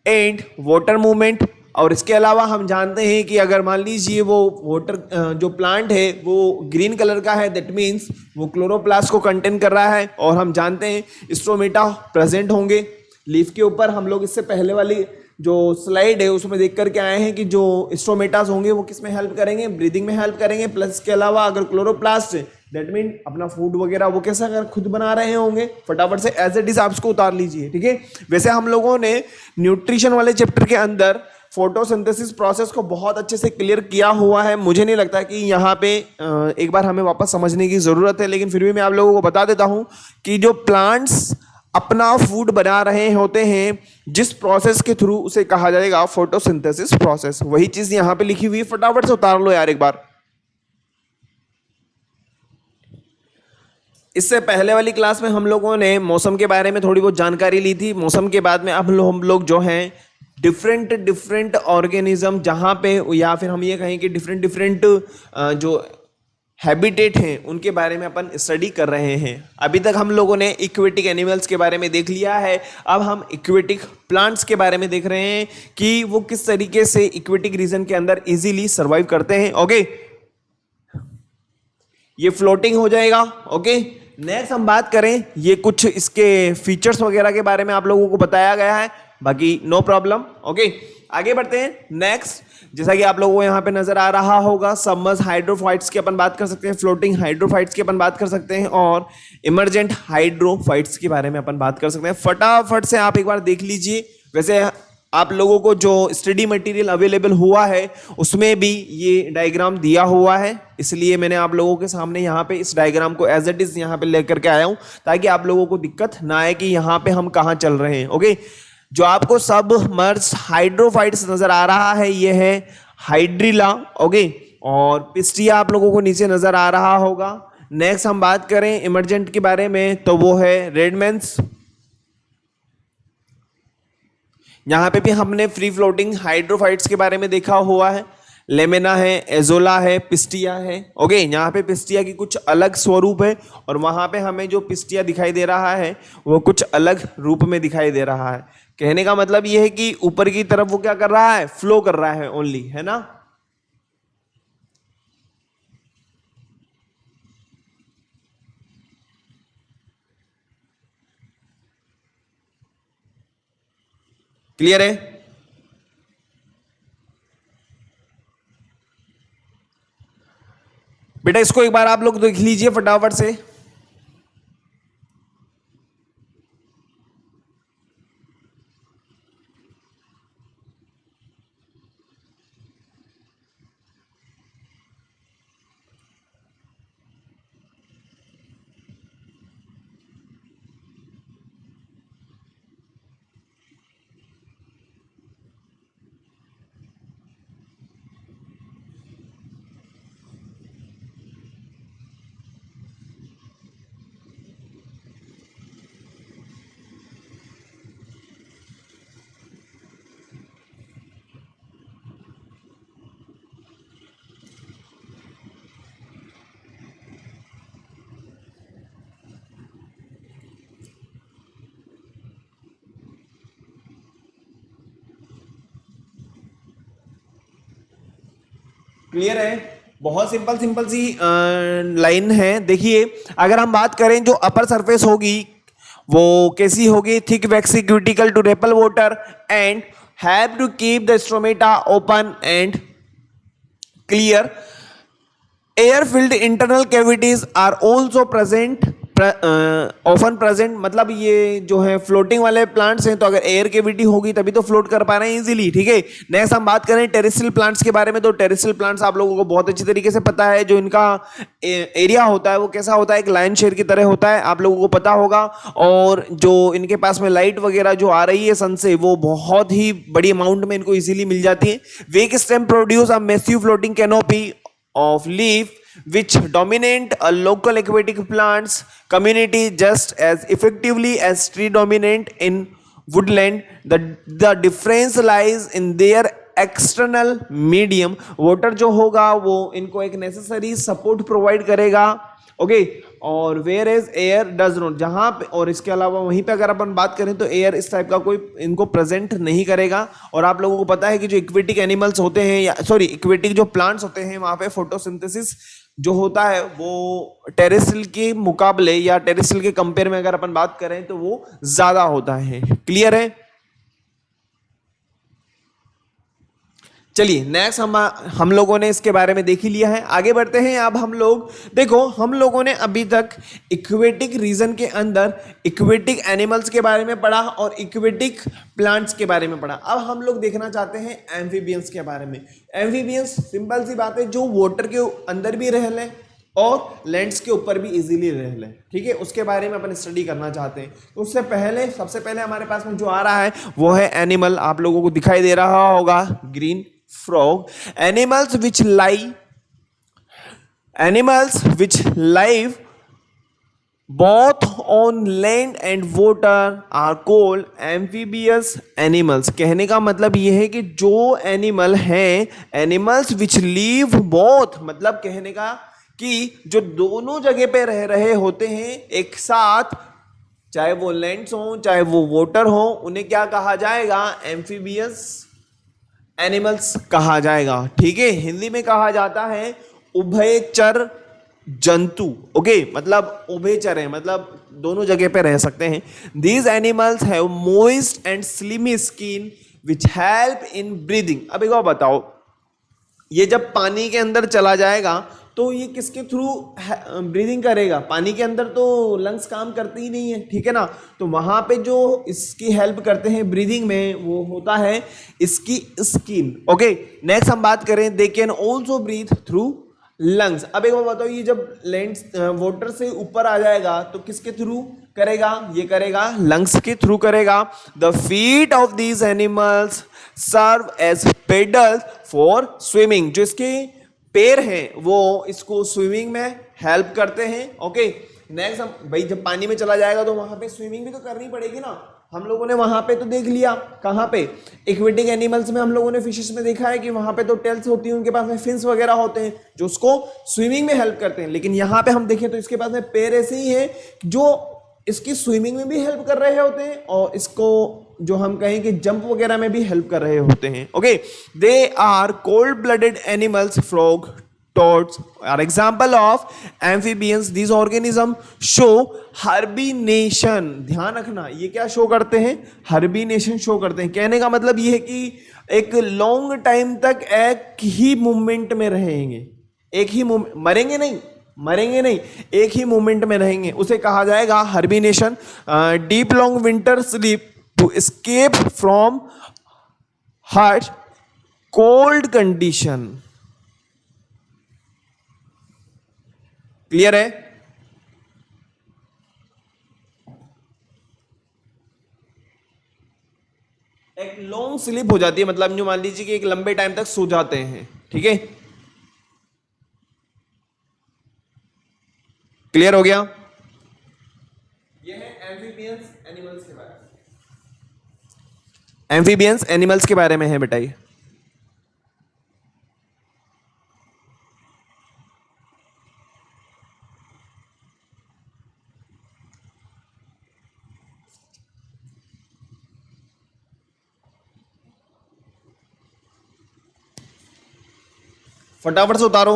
and water movement. और इसके अलावा हम जानते हैं कि अगर मान लीजिए वो वाटर जो प्लांट है वो ग्रीन कलर का है, दैट मीन्स वो क्लोरोप्लास्ट को कंटेन कर रहा है, और हम जानते हैं स्ट्रोमेटा प्रेजेंट होंगे लीफ के ऊपर। हम लोग इससे पहले वाली जो स्लाइड है उसमें देख करके आए हैं कि जो स्ट्रोमेटास होंगे वो किस में हेल्प करेंगे, ब्रीदिंग में हेल्प करेंगे, प्लस के अलावा अगर क्लोरोप्लास्ट दैट मीन अपना फूड वगैरह वो कैसा कर खुद बना रहे होंगे। फटाफट से एज इट इज आप उसको उतार लीजिए, ठीक है। वैसे हम लोगों ने न्यूट्रिशन वाले चैप्टर के अंदर फोटोसिंथेसिस प्रोसेस को बहुत अच्छे से क्लियर किया हुआ है, मुझे नहीं लगता कि यहाँ पे एक बार हमें वापस समझने की ज़रूरत है, लेकिन फिर भी मैं आप लोगों को बता देता हूँ कि जो प्लांट्स अपना फूड बना रहे होते हैं जिस प्रोसेस के थ्रू, उसे कहा जाएगा फोटोसिंथेसिस प्रोसेस। वही चीज़ यहाँ पे लिखी हुई है, फटाफट से उतार लो यार एक बार। इससे पहले वाली क्लास में हम लोगों ने मौसम के बारे में थोड़ी बहुत जानकारी ली थी। मौसम के बाद में अब हम लोग जो हैं डिफरेंट ऑर्गेनिज्म जहाँ पे, या फिर हम ये कहें कि डिफरेंट जो हैबिटेट हैं उनके बारे में अपन स्टडी कर रहे हैं। अभी तक हम लोगों ने इक्वेटिक एनिमल्स के बारे में देख लिया है, अब हम इक्वेटिक प्लांट्स के बारे में देख रहे हैं कि वो किस तरीके से इक्वेटिक रीजन के अंदर इजीली सर्वाइव करते हैं। ओके, ये फ्लोटिंग हो जाएगा। ओके, नेक्स्ट हम बात करें, ये कुछ इसके फीचर्स वगैरह के बारे में आप लोगों को बताया गया है, बाकी नो प्रॉब्लम। ओके, आगे बढ़ते हैं। नेक्स्ट, जैसा कि आप लोगों को यहाँ पे नजर आ रहा होगा, सबमर्ज हाइड्रोफाइट्स की अपन बात कर सकते हैं, फ्लोटिंग हाइड्रोफाइट्स की अपन बात कर सकते हैं, और इमरजेंट हाइड्रोफाइट्स के बारे में अपन बात कर सकते हैं। फटाफट से आप एक बार देख लीजिए। वैसे आप लोगों को जो स्टडी मटेरियल अवेलेबल हुआ है उसमें भी ये डायग्राम दिया हुआ है, इसलिए मैंने आप लोगों के सामने यहाँ पे इस डायग्राम को एज इट इज यहाँ पे लेकर के आया हूँ, ताकि आप लोगों को दिक्कत ना आए कि यहाँ पे हम कहाँ चल रहे हैं। ओके, जो आपको सबमर्ज हाइड्रोफाइट्स नजर आ रहा है ये है हाइड्रिला। ओके, और पिस्टिया आप लोगों को नीचे नजर आ रहा होगा। नेक्स्ट हम बात करें इमरजेंट के बारे में तो वो है रेडमेंस। यहाँ पे भी हमने फ्री फ्लोटिंग हाइड्रोफाइट्स के बारे में देखा हुआ है, लेमेना है, एजोला है, पिस्टिया है। ओके, यहाँ पे पिस्टिया की कुछ अलग स्वरूप है, और वहाँ पे हमें जो पिस्टिया दिखाई दे रहा है वो कुछ अलग रूप में दिखाई दे रहा है। कहने का मतलब ये है कि ऊपर की तरफ वो क्या कर रहा है, फ्लो कर रहा है ओनली, है ना। क्लियर है? बेटा इसको एक बार आप लोग देख लीजिए फटाफट से। क्लियर है? बहुत सिंपल सी लाइन है। देखिए, अगर हम बात करें जो अपर सरफेस होगी वो कैसी होगी, thick waxy cuticle to repel water and have to keep the stomata open and clear. Air filled internal cavities are also present often present, मतलब ये जो है फ्लोटिंग वाले प्लांट्स हैं, तो अगर एयर केविटी होगी तभी तो फ्लोट कर पा रहे हैं इजीली, ठीक है। नेक्स्ट हम बात करें टेरेस्ट्रियल प्लांट्स के बारे में, तो टेरेस्ट्रियल प्लांट्स आप लोगों को बहुत अच्छी तरीके से पता है, जो इनका एरिया होता है वो कैसा होता है, एक लायन शेयर की तरह होता है, आप लोगों को पता होगा। और जो इनके पास में लाइट वगैरह जो आ रही है सन से, वो बहुत ही बड़ी अमाउंट में इनको इजीली मिल जाती है। Weak stem produce a massive floating canopy of leaf which dominate a local aquatic plants community just as effectively as tree dominant in woodland. The difference lies in their external medium. Water जो होगा वो इनको एक नेसेसरी सपोर्ट प्रोवाइड करेगा, ओके। और whereas air does not, जहां पे, और इसके अलावा वहीं पे अगर अपन बात करें तो एयर इस टाइप का कोई इनको प्रेजेंट नहीं करेगा। और आप लोगों को पता है कि जो इक्वेटिक एनिमल्स होते हैं, या सॉरी इक्वेटिक जो प्लांट्स होते हैं, वहां पे फोटोसिंथेसिस जो होता है वो टेरेस्ट्रियल के मुकाबले या टेरेस्ट्रियल के कंपेयर में अगर अपन बात करें तो वो ज्यादा होता है। क्लियर है? चलिए नेक्स्ट हम लोगों ने इसके बारे में देख ही लिया है, आगे बढ़ते हैं। अब हम लोग देखो, हम लोगों ने अभी तक इक्वेटिक रीजन के अंदर इक्वेटिक एनिमल्स के बारे में पढ़ा और इक्वेटिक प्लांट्स के बारे में पढ़ा। अब हम लोग देखना चाहते हैं एम्फीबियंस के बारे में। एम्फीबियंस सिंपल सी बात है, जो वाटर के अंदर भी रह लें और लैंड्स के ऊपर भी इजीली रह लें, ठीक है, उसके बारे में अपन स्टडी करना चाहते हैं। तो उससे पहले सबसे पहले हमारे पास में जो आ रहा है वो है एनिमल, आप लोगों को दिखाई दे रहा होगा green frog। Animals which live both on land and water are called amphibious animals। कहने का मतलब यह है कि जो एनिमल हैं, एनिमल्स विच लीव बोथ, मतलब कहने का कि जो दोनों जगह पे रह रहे होते हैं एक साथ, चाहे वो लैंड्स हो चाहे वो वाटर हो, उन्हें क्या कहा जाएगा? एम्फीबियस एनिमल्स कहा जाएगा, ठीक है। हिंदी में कहा जाता है उभयचर जंतु, ओके, मतलब उभयचर है, मतलब दोनों जगह पे रह सकते हैं। These animals have moist and slimy skin which help in breathing. अब एक बार बताओ, ये जब पानी के अंदर चला जाएगा तो ये किसके थ्रू ब्रीदिंग करेगा? पानी के अंदर तो लंग्स काम करते ही नहीं है, ठीक है ना। तो वहां पे जो इसकी हेल्प करते हैं ब्रीदिंग में वो होता है इसकी स्किन, ओके। नेक्स्ट हम बात करें, they can also breathe through lungs. अब एक बार बताओ, ये जब लैंड वाटर से ऊपर आ जाएगा तो किसके थ्रू करेगा? ये करेगा लंग्स के थ्रू करेगा। The feet of these animals serve as paddles for swimming. जो इसके पैर हैं वो इसको स्विमिंग में हेल्प करते हैं, ओके। नेक्स्ट हम भाई, जब पानी में चला जाएगा तो वहां पे स्विमिंग भी तो करनी पड़ेगी ना। हम लोगों ने वहां पे तो देख लिया, कहां पे? इक्वेटिक एनिमल्स में हम लोगों ने फिशेस में देखा है कि वहां पे तो टेल्स होती है, उनके पास में फिन्स वगैरह होते हैं जो उसको स्विमिंग में हेल्प करते हैं। लेकिन यहाँ पे हम देखें तो इसके पास में पैर ऐसे ही है जो इसकी स्विमिंग में भी हेल्प कर रहे होते हैं और इसको जो हम कहें कि जंप वगैरह में भी हेल्प कर रहे होते हैं, okay. They are cold blooded animals, frog, toads are example of amphibians। these organism show hibernation। ध्यान रखना, ये क्या शो करते हैं? hibernation शो करते हैं। कहने का मतलब ये है कि एक लॉन्ग टाइम तक एक ही मूवमेंट में रहेंगे, एक ही मरेंगे नहीं, मरेंगे नहीं, एक ही मूवमेंट में रहेंगे, उसे कहा जाएगा hibernation. Deep long winter sleep to escape from harsh cold condition. Clear है? एक लॉन्ग स्लीप हो जाती है, मतलब जो मान लीजिए कि एक लंबे टाइम तक सो जाते हैं, ठीक है। क्लियर हो गया? ये है एम्फीबियंस एनिमल्स के बारे में। एम्फीबियंस एनिमल्स के बारे में है बेटा ये। फटाफट से उतारो।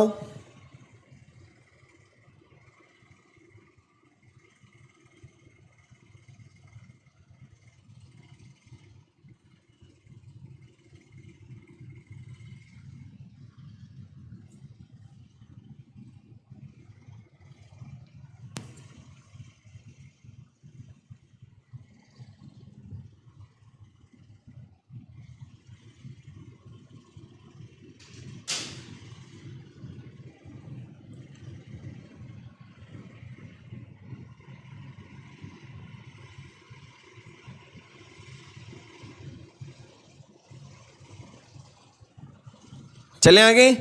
चलें आगे।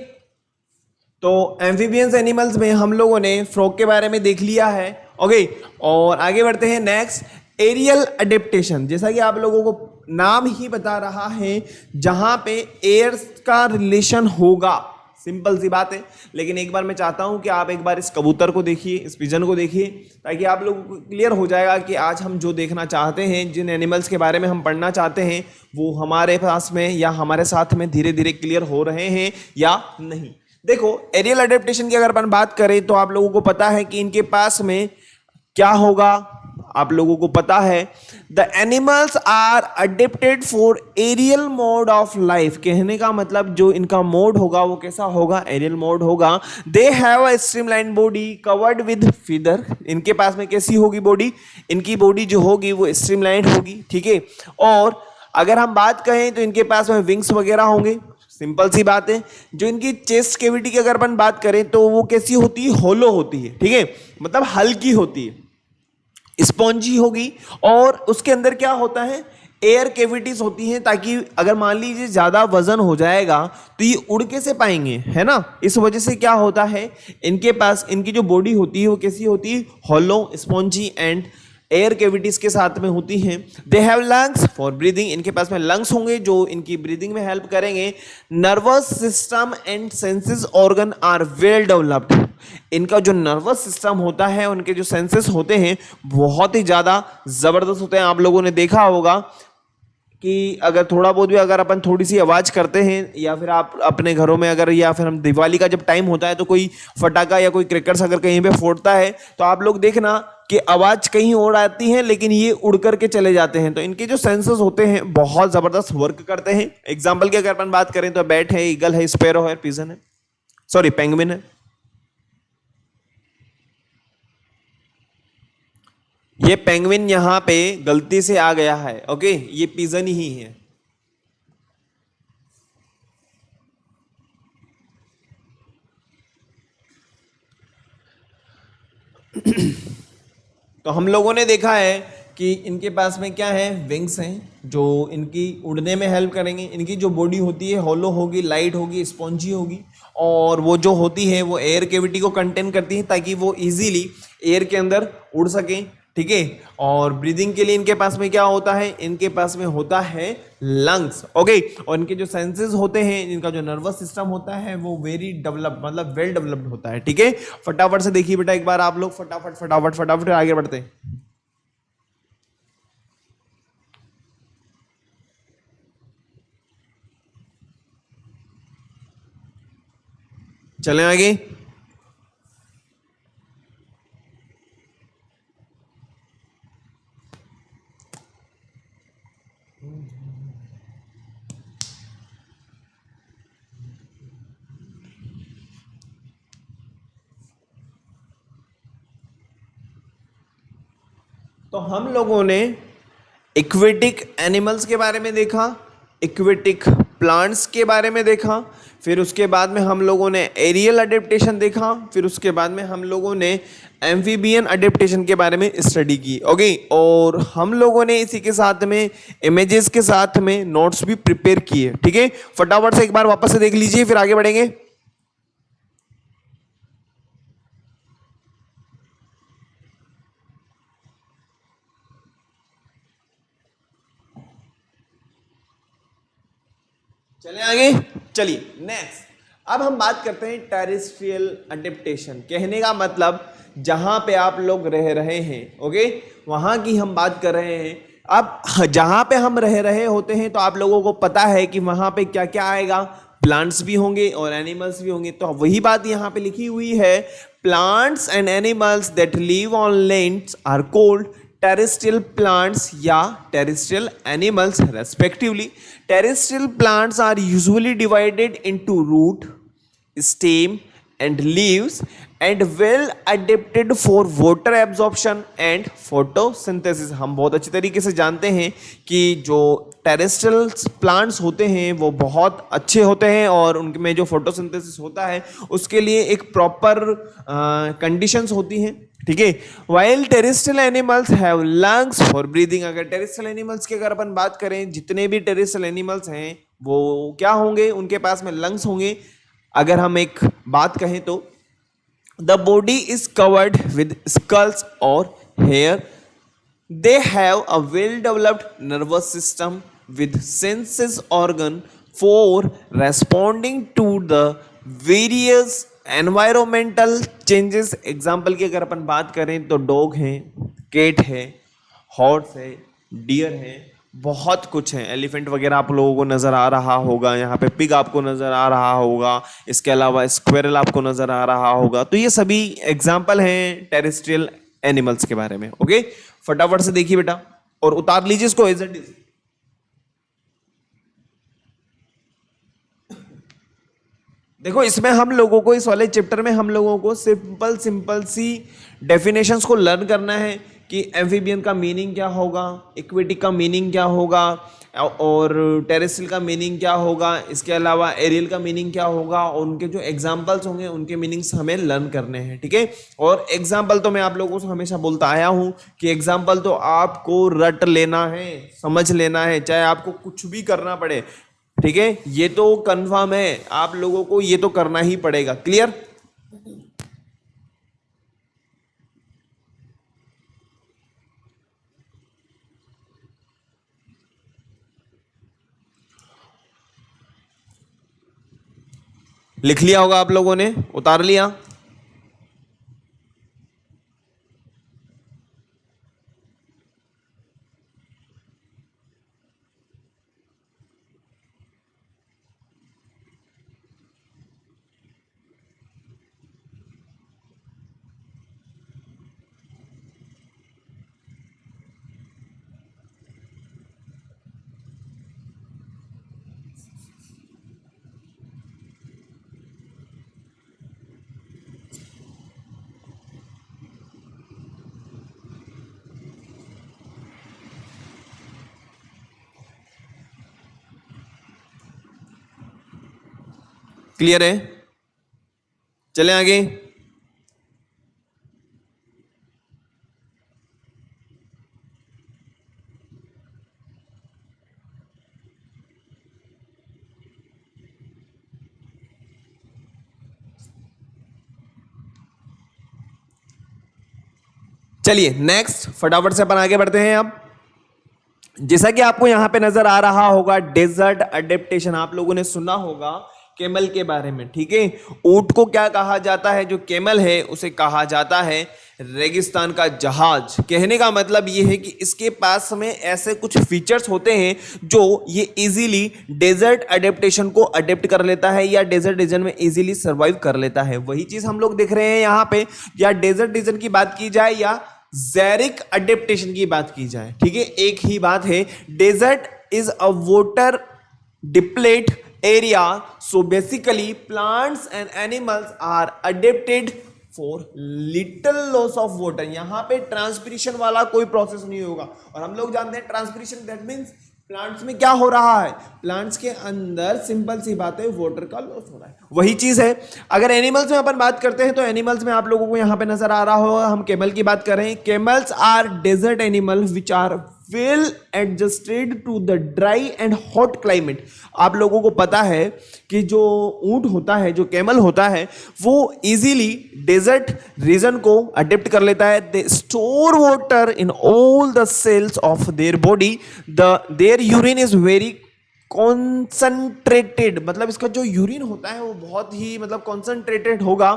तो एम्फीबियंस एनिमल्स में हम लोगों ने फ्रॉग के बारे में देख लिया है। ओके, और आगे बढ़ते हैं नेक्स्ट एरियल अडेप्टेशन। जैसा कि आप लोगों को नाम ही बता रहा है, जहां पे एयर का रिलेशन होगा, सिंपल सी बात है। लेकिन एक बार मैं चाहता हूं कि आप एक बार इस कबूतर को देखिए, इस पिजन को देखिए, ताकि आप लोगों को क्लियर हो जाएगा कि आज हम जो देखना चाहते हैं, जिन एनिमल्स के बारे में हम पढ़ना चाहते हैं, वो हमारे पास में या हमारे साथ में धीरे धीरे क्लियर हो रहे हैं या नहीं। देखो, एरियल अडेप्टेशन की अगर अपन बात करें तो आप लोगों को पता है कि इनके पास में क्या होगा। आप लोगों को पता है the animals are adapted for aerial mode of life. कहने का मतलब जो इनका मोड होगा वो कैसा होगा, एरियल मोड होगा। They have a streamline body covered with feather. इनके पास में कैसी होगी बॉडी, इनकी बॉडी जो होगी वो स्ट्रीमलाइन होगी, ठीक है। और अगर हम बात करें तो इनके पास में विंग्स वगैरह होंगे, सिंपल सी बात है। जो इनकी चेस्ट कैविटी की अगर अपन बात करें तो वो कैसी होती है, होलो होती है, ठीक है, मतलब हल्की होती है, स्पॉन्जी होगी। और उसके अंदर क्या होता है, एयर कैविटीज होती हैं, ताकि अगर मान लीजिए ज्यादा वजन हो जाएगा तो ये उड़ कैसे पाएंगे, है ना। इस वजह से क्या होता है, इनके पास इनकी जो बॉडी होती है वो कैसी होती है, होलो, स्पॉन्जी एंड एयर कैविटीज के साथ में होती हैं। They have lungs for breathing. इनके पास में लंग्स होंगे जो इनकी ब्रीदिंग में हेल्प करेंगे। Nervous system and senses organ are well developed. इनका जो नर्वस सिस्टम होता है, उनके जो सेंसेस होते हैं बहुत ही ज़्यादा ज़बरदस्त होते हैं। आप लोगों ने देखा होगा कि अगर थोड़ा बहुत भी अगर अपन थोड़ी सी आवाज़ करते हैं, या फिर आप अपने घरों में अगर, या फिर हम दिवाली का जब टाइम होता है तो कोई फटाका या कोई क्रैकर्स अगर कहीं पे फोड़ता है तो आप लोग देखना कि आवाज़ कहीं और आती है लेकिन ये उड़ करके चले जाते हैं। तो इनके जो सेंसेस होते हैं बहुत ज़बरदस्त वर्क करते हैं। एग्जाम्पल की अगर अपन बात करें तो बैट है, ईगल है, स्पैरो है, पिजन है, सॉरी पेंगुइन है। ये पेंगुइन यहां पे गलती से आ गया है, ओके, ये पिजन ही है। तो हम लोगों ने देखा है कि इनके पास में क्या है, विंग्स हैं जो इनकी उड़ने में हेल्प करेंगे। इनकी जो बॉडी होती है हॉलो होगी, लाइट होगी, स्पॉन्जी होगी, और वो जो होती है वो एयर कैविटी को कंटेन करती है ताकि वो इजीली एयर के अंदर उड़ सकें, ठीक है। और ब्रीदिंग के लिए इनके पास में क्या होता है, इनके पास में होता है लंग्स, ओके। और इनके जो सेंसेस होते हैं, इनका जो नर्वस सिस्टम होता है वो वेरी डेवलप, मतलब वेल डेवलप्ड होता है, ठीक है। फटाफट से देखिए बेटा एक बार आप लोग, फटाफट फटाफट फटाफट आगे बढ़ते हैं। चलें आगे। तो हम लोगों ने इक्वेटिक एनिमल्स के बारे में देखा, इक्वेटिक प्लांट्स के बारे में देखा, फिर उसके बाद में हम लोगों ने एरियल अडेप्टेशन देखा, फिर उसके बाद में हम लोगों ने एम्फीबियन अडेप्टेशन के बारे में स्टडी की, ओके। और हम लोगों ने इसी के साथ में इमेजेस के साथ में नोट्स भी प्रिपेयर किए, ठीक है। फटाफट से एक बार वापस से देख लीजिए, फिर आगे बढ़ेंगे। चले आगे, चलिए नेक्स्ट। अब हम बात करते हैं टेरेस्ट्रियल अडेप्टेशन। कहने का मतलब जहां पे आप लोग रह रहे हैं, ओके, वहां की हम बात कर रहे हैं। अब जहां पे हम रह रहे होते हैं तो आप लोगों को पता है कि वहां पे क्या क्या आएगा, प्लांट्स भी होंगे और एनिमल्स भी होंगे। तो वही बात यहाँ पे लिखी हुई है, plants and animals that live on lands are called terrestrial plants या terrestrial animals respectively. Terrestrial plants are usually divided into root, stem and leaves and well adapted for water absorption and photosynthesis. हम बहुत अच्छी तरीके से जानते हैं कि जो टेरेस्ट्रियल प्लांट्स होते हैं वो बहुत अच्छे होते हैं और उनमें जो फोटोसिंथेसिस होता है उसके लिए एक प्रॉपर कंडीशंस होती हैं, ठीक है। While terrestrial animals have lungs for breathing. अगर टेरेस्ट्रियल एनिमल्स की अगर अपन बात करें, जितने भी टेरेस्ट्रियल एनिमल्स हैं वो क्या होंगे, उनके पास में लंग्स होंगे। अगर हम एक बात कहें तो the body is covered with scales और hair. They have a well-developed nervous system with senses organ for responding to the various environmental changes. Example की अगर अपन बात करें तो डॉग है, कैट है, हॉर्स है, डियर है, बहुत कुछ है। एलिफेंट वगैरह आप लोगों को नजर आ रहा होगा, यहाँ पे पिग आपको नजर आ रहा होगा, इसके अलावा स्क्वेरल आपको नजर आ रहा होगा। तो ये सभी एग्जाम्पल हैं टेरेस्ट्रियल एनिमल्स के बारे में। ओके, फटाफट से देखिए बेटा और उतार लीजिए इसको एज इट इज। देखो इसमें हम लोगों को, इस वाले चैप्टर में हम लोगों को सिंपल सिंपल सी डेफिनेशंस को लर्न करना है कि एम्फीबियन का मीनिंग क्या होगा, इक्वेटिक का मीनिंग क्या होगा और टेरेस्ट्रियल का मीनिंग क्या होगा, इसके अलावा एरियल का मीनिंग क्या होगा और उनके जो एग्जाम्पल्स होंगे उनके मीनिंग्स हमें लर्न करने हैं। ठीक है, और एग्जाम्पल तो मैं आप लोगों से हमेशा बोलता आया हूं कि एग्जाम्पल तो आपको रट लेना है, समझ लेना है, चाहे आपको कुछ भी करना पड़े। ठीक है, ये तो कंफर्म है, आप लोगों को ये तो करना ही पड़ेगा। क्लियर? लिख लिया होगा आप लोगों ने, उतार लिया? क्लियर है? चलें आगे। चलिए नेक्स्ट फटाफट से अपन आगे बढ़ते हैं। अब जैसा कि आपको यहां पे नजर आ रहा होगा डेजर्ट अडेप्टेशन, आप लोगों ने सुना होगा केमल के बारे में। ठीक है, ऊंट को क्या कहा जाता है? जो केमल है उसे कहा जाता है रेगिस्तान का जहाज। कहने का मतलब ये है कि इसके पास में ऐसे कुछ फीचर्स होते हैं जो ये इजीली डेजर्ट अडेप्टेशन को अडेप्ट कर लेता है या डेजर्ट रीजन में इजीली सर्वाइव कर लेता है। वही चीज हम लोग देख रहे हैं यहाँ पे, या डेजर्ट रीजन की बात की जाए या ज़ेरिक अडेप्टेशन की बात की जाए। ठीक है, एक ही बात है। Desert is a water deplete area, so basically plants and animals are adapted for little loss of water। यहां पे ट्रांसपिरेशन वाला कोई प्रोसेस नहीं होगा, और हम लोग जानते हैं ट्रांसपिरेशन दैट मींस प्लांट्स में क्या हो रहा है, प्लांट्स के अंदर सिंपल सी बात है वाटर का लॉस हो रहा है। वही चीज है अगर एनिमल्स में अपन बात करते हैं तो एनिमल्स में आप लोगों को यहां पे नजर आ रहा होगा, हम केमल की बात कर रहे हैं। Camels are desert animal which are well adjusted to the dry and hot climate. आप लोगों को पता है कि जो ऊंट होता है, जो केमल होता है, वो इजीली डेजर्ट रीजन को अडेप्ट कर लेता है। They store water in all the cells of their body. Their urine is very concentrated, मतलब इसका जो यूरिन होता है वो बहुत ही मतलब कॉन्सेंट्रेटेड होगा।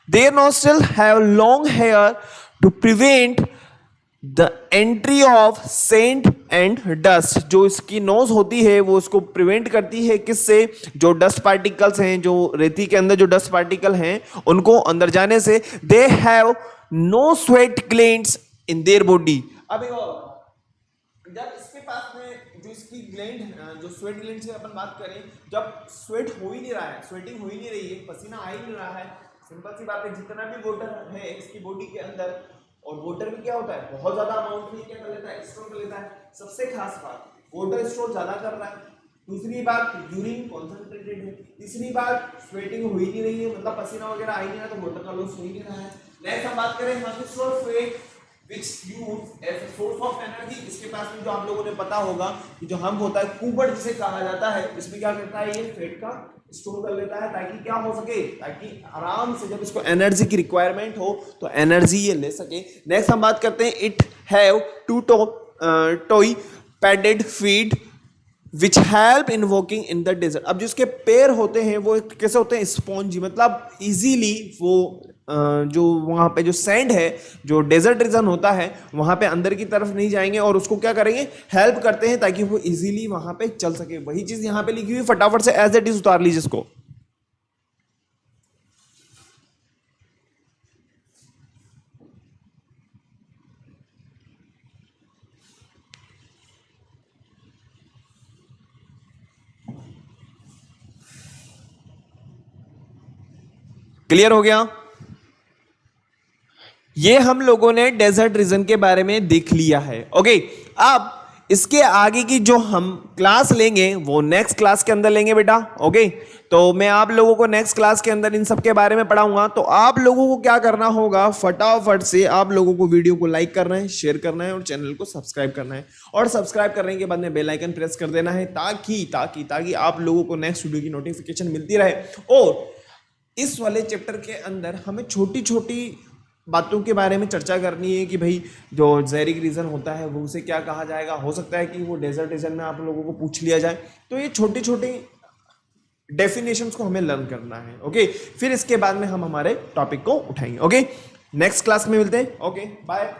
Their nostril have long hair to prevent the entry of sand and dust. जो इसकी नोज होती है वो इसको प्रिवेंट करती है, किससे? जो डस्ट पार्टिकल्स हैं, जो रेती के अंदर जो डस्ट पार्टिकल हैं उनको अंदर जाने से। They have no sweat glands in their body. अब जब इसके पास में जो इसकी ग्लैंड, जो स्वेट ग्लैंड से अपन बात करें, जब स्वेट हो ही नहीं रहा है, स्वेटिंग हो ही नहीं रही है, पसीना आ ही नहीं रहा है, सिंपल सी बात है, जितना भी वाटर है इसकी बॉडी के अंदर, और वाटर भी क्या होता है बहुत ज्यादा अमाउंट में क्या कर लेता है, स्टोर कर लेता है। सबसे खास बात, वाटर स्टोर ज्यादा कर रहा है। दूसरी बात, यूरिन कॉन्सेंट्रेटेड है। तीसरी बात, स्वेटिंग हो ही नहीं रही है, मतलब पसीना वगैरह आ ही नहीं रहा, तो वाटर का लॉस हो ही नहीं रहा है। नेक्स्ट हम बात करें, must store sweat which use as a source of energy। इसके पास में जो आप लोगों ने पता होगा कि जो हम्प होता है, कुबड़ जिसे कहा जाता है, इसमें क्या करता है, ये फैट का स्टोर कर लेता है ताकि क्या हो सके, ताकि आराम से जब इसको एनर्जी की रिक्वायरमेंट हो तो एनर्जी ये ले सके। नेक्स्ट हम बात करते हैं, it have two toe padded feet which help in walking in the desert. अब जो इसके पैर होते हैं वो कैसे होते हैं, स्पॉन्जी, मतलब इजीली वो जो वहाँ पे जो सैंड है, जो डेजर्ट रीजन होता है, वहाँ पे अंदर की तरफ नहीं जाएंगे और उसको क्या करेंगे, हेल्प करते हैं ताकि वो इजीली वहाँ पे चल सके। वही चीज यहाँ पे लिखी हुई, फटाफट से एज इट इज उतार लीजिए इसको। क्लियर हो गया? ये हम लोगों ने डेजर्ट रीजन के बारे में देख लिया है। ओके, अब इसके आगे की जो हम क्लास लेंगे वो नेक्स्ट क्लास के अंदर लेंगे बेटा। ओके, तो मैं आप लोगों को नेक्स्ट क्लास के अंदर इन सब के बारे में पढ़ाऊंगा। तो आप लोगों को क्या करना होगा, फटाफट से आप लोगों को वीडियो को लाइक करना है, शेयर करना है और चैनल को सब्सक्राइब करना है। और सब्सक्राइब करने के बाद में बेल आइकन प्रेस कर देना है ताकि आप लोगों को नेक्स्ट वीडियो की नोटिफिकेशन मिलती रहे। और इस वाले चैप्टर के अंदर हमें छोटी छोटी बातों के बारे में चर्चा करनी है कि भाई जो जेरिक रीजन होता है वो उसे क्या कहा जाएगा। हो सकता है कि वो डेजर्ट रीजन में आप लोगों को पूछ लिया जाए, तो ये छोटी छोटी डेफिनेशंस को हमें लर्न करना है। ओके, फिर इसके बाद में हम हमारे टॉपिक को उठाएंगे। ओके, नेक्स्ट क्लास में मिलते हैं। Okay, bye.